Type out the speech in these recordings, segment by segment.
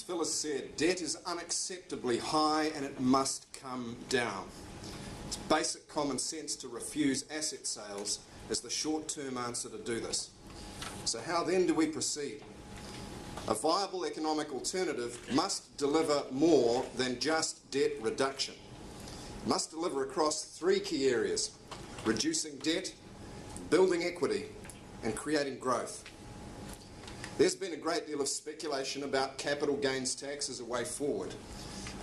Phil has said, debt is unacceptably high and it must come down. It's basic common sense to refuse asset sales as the short-term answer to do this. So how then do we proceed? A viable economic alternative must deliver more than just debt reduction. It must deliver across three key areas: reducing debt, building equity, and creating growth. There's been a great deal of speculation about capital gains tax as a way forward.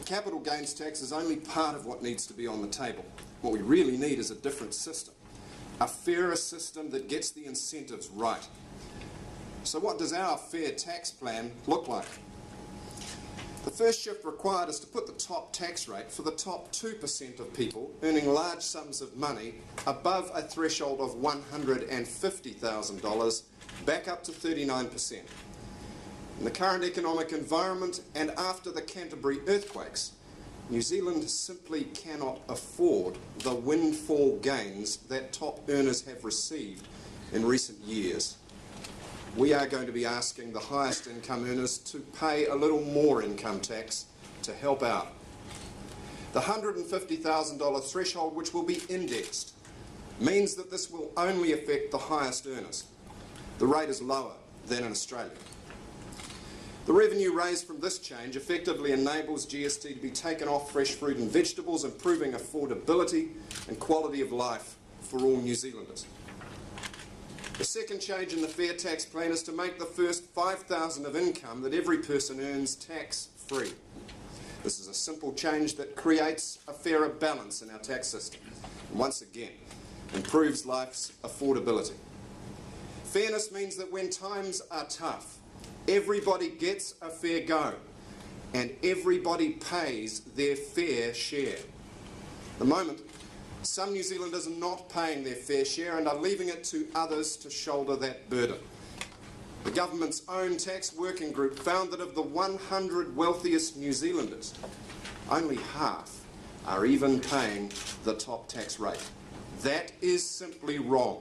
Capital gains tax is only part of what needs to be on the table. What we really need is a different system, a fairer system that gets the incentives right. So what does our fair tax plan look like? The first shift required is to put the top tax rate for the top 2% of people earning large sums of money above a threshold of $150,000 back up to 39%. In the current economic environment and after the Canterbury earthquakes, New Zealand simply cannot afford the windfall gains that top earners have received in recent years. We are going to be asking the highest income earners to pay a little more income tax to help out. The $150,000 threshold, which will be indexed, means that this will only affect the highest earners. The rate is lower than in Australia. The revenue raised from this change effectively enables GST to be taken off fresh fruit and vegetables, improving affordability and quality of life for all New Zealanders. The second change in the fair tax plan is to make the first $5,000 of income that every person earns tax-free. This is a simple change that creates a fairer balance in our tax system and once again improves life's affordability. Fairness means that when times are tough, everybody gets a fair go and everybody pays their fair share. At the moment, some New Zealanders are not paying their fair share and are leaving it to others to shoulder that burden. The government's own tax working group found that of the 100 wealthiest New Zealanders, only half are even paying the top tax rate. That is simply wrong.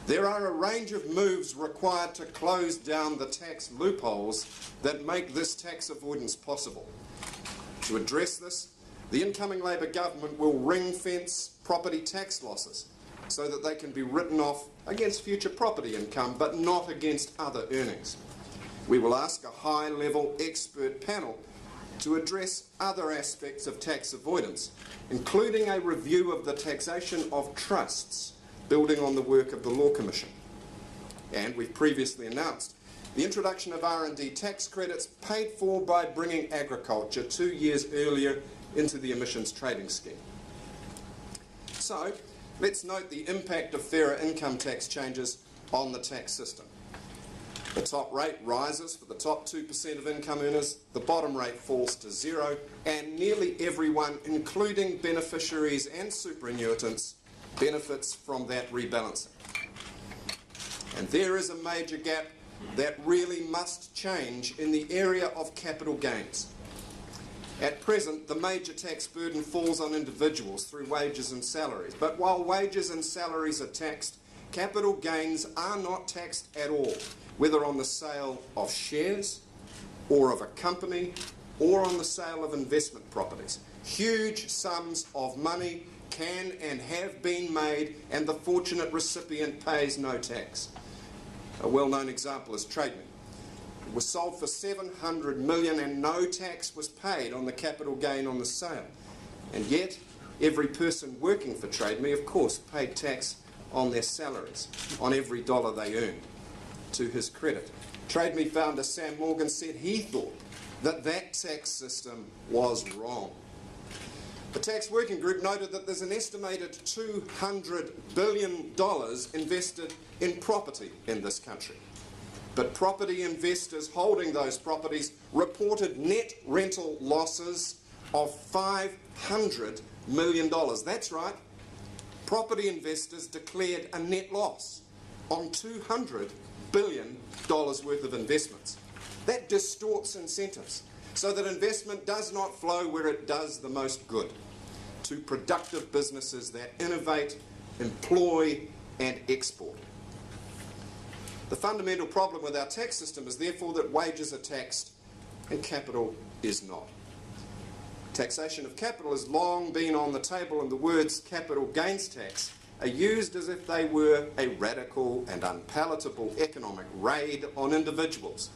There are a range of moves required to close down the tax loopholes that make this tax avoidance possible. To address this, the incoming Labour government will ring-fence property tax losses so that they can be written off against future property income but not against other earnings. We will ask a high-level expert panel to address other aspects of tax avoidance, including a review of the taxation of trusts, building on the work of the Law Commission. And we've previously announced the introduction of R&D tax credits paid for by bringing agriculture 2 years earlier into the emissions trading scheme. So, let's note the impact of fairer income tax changes on the tax system. The top rate rises for the top 2% of income earners, the bottom rate falls to zero, and nearly everyone, including beneficiaries and superannuitants, benefits from that rebalancing. And there is a major gap that really must change in the area of capital gains. At present, the major tax burden falls on individuals through wages and salaries. But while wages and salaries are taxed, capital gains are not taxed at all, whether on the sale of shares, or of a company, or on the sale of investment properties. Huge sums of money can and have been made, and the fortunate recipient pays no tax. A well-known example is TradeMe. It was sold for $700 million and no tax was paid on the capital gain on the sale. And yet, every person working for TradeMe, of course, paid tax on their salaries, on every dollar they earned. To his credit, TradeMe founder Sam Morgan said he thought that that tax system was wrong. The tax working group noted that there's an estimated $200 billion invested in property in this country. But property investors holding those properties reported net rental losses of $500 million. That's right, property investors declared a net loss on $200 billion worth of investments. That distorts incentives so that investment does not flow where it does the most good, to productive businesses that innovate, employ and export. The fundamental problem with our tax system is therefore that wages are taxed and capital is not. Taxation of capital has long been on the table, and the words capital gains tax are used as if they were a radical and unpalatable economic raid on individuals.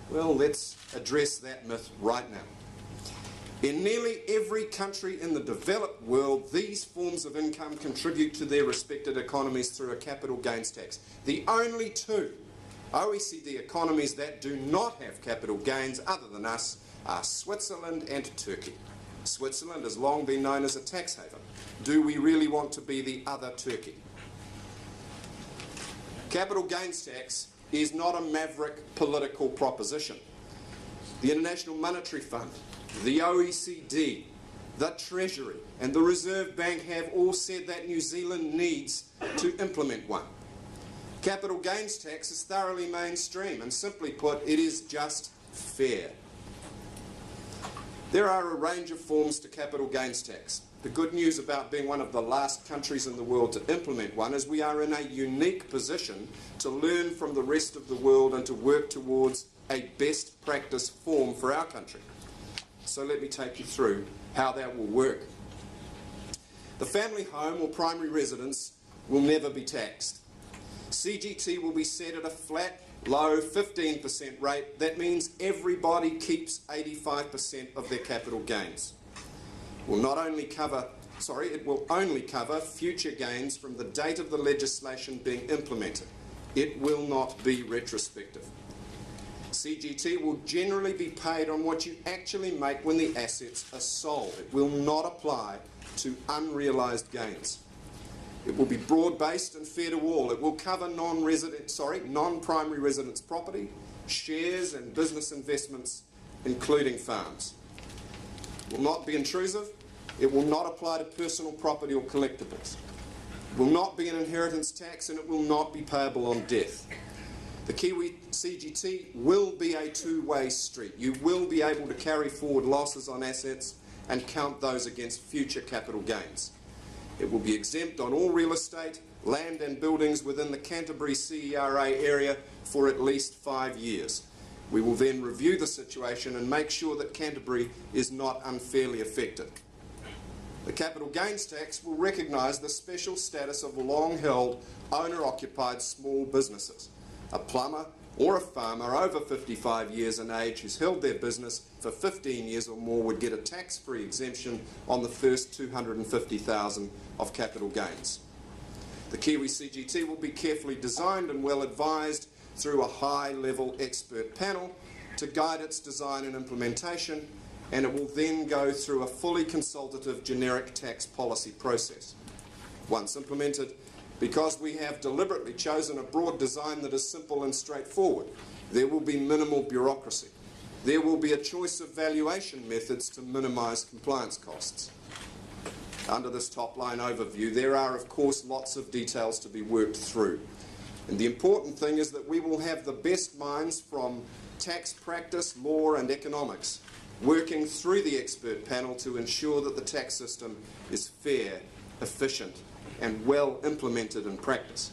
Well, let's address that myth right now. In nearly every country in the developed world, these forms of income contribute to their respected economies through a capital gains tax. The only two OECD economies that do not have capital gains, other than us, are Switzerland and Turkey. Switzerland has long been known as a tax haven. Do we really want to be the other Turkey? Capital gains tax is not a maverick political proposition. The International Monetary Fund, the OECD, the Treasury and the Reserve Bank have all said that New Zealand needs to implement one. Capital gains tax is thoroughly mainstream, and simply put, it is just fair. There are a range of forms to capital gains tax. The good news about being one of the last countries in the world to implement one is we are in a unique position to learn from the rest of the world and to work towards a best practice form for our country. So let me take you through how that will work. The family home or primary residence will never be taxed. CGT will be set at a flat, low 15% rate. That means everybody keeps 85% of their capital gains. It will only cover future gains from the date of the legislation being implemented. It will not be retrospective. CGT will generally be paid on what you actually make when the assets are sold. It will not apply to unrealised gains. It will be broad-based and fair to all. It will cover non-primary residence property, shares and business investments, including farms. It will not be intrusive. It will not apply to personal property or collectibles. It will not be an inheritance tax, and it will not be payable on death. The Kiwi CGT will be a two-way street. You will be able to carry forward losses on assets and count those against future capital gains. It will be exempt on all real estate, land and buildings within the Canterbury CERA area for at least 5 years. We will then review the situation and make sure that Canterbury is not unfairly affected. The capital gains tax will recognise the special status of long-held owner-occupied small businesses. A plumber or a farmer over 55 years in age who's held their business for 15 years or more would get a tax-free exemption on the first $250,000 of capital gains. The Kiwi CGT will be carefully designed and well advised through a high-level expert panel to guide its design and implementation, and it will then go through a fully consultative generic tax policy process. Once implemented, because we have deliberately chosen a broad design that is simple and straightforward, there will be minimal bureaucracy. There will be a choice of valuation methods to minimise compliance costs. Under this top-line overview, there are, of course, lots of details to be worked through. And the important thing is that we will have the best minds from tax practice, law and economics working through the expert panel to ensure that the tax system is fair, efficient and well implemented in practice.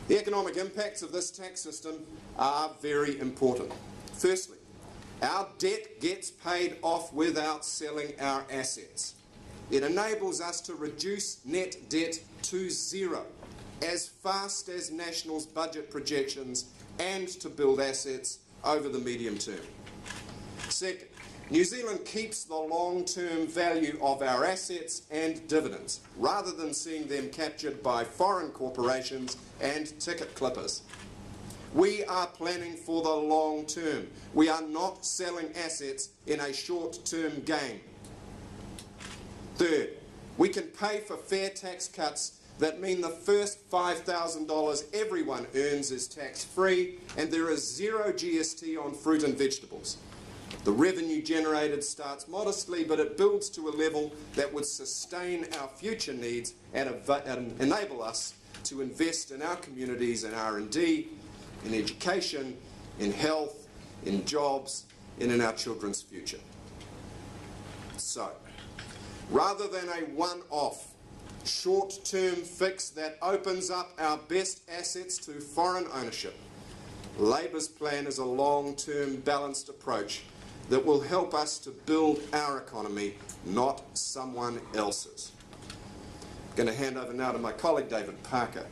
The economic impacts of this tax system are very important. Firstly, our debt gets paid off without selling our assets. It enables us to reduce net debt to zero as fast as National's budget projections and to build assets over the medium term. Second, New Zealand keeps the long-term value of our assets and dividends, rather than seeing them captured by foreign corporations and ticket clippers. We are planning for the long term. We are not selling assets in a short-term gain. Third, we can pay for fair tax cuts that mean the first $5,000 everyone earns is tax-free, and there is zero GST on fruit and vegetables. The revenue generated starts modestly, but it builds to a level that would sustain our future needs and enable us to invest in our communities, in R&D, in education, in health, in jobs, and in our children's future. So, rather than a one-off, short-term fix that opens up our best assets to foreign ownership, Labor's plan is a long-term balanced approach that will help us to build our economy, not someone else's. I'm going to hand over now to my colleague David Parker.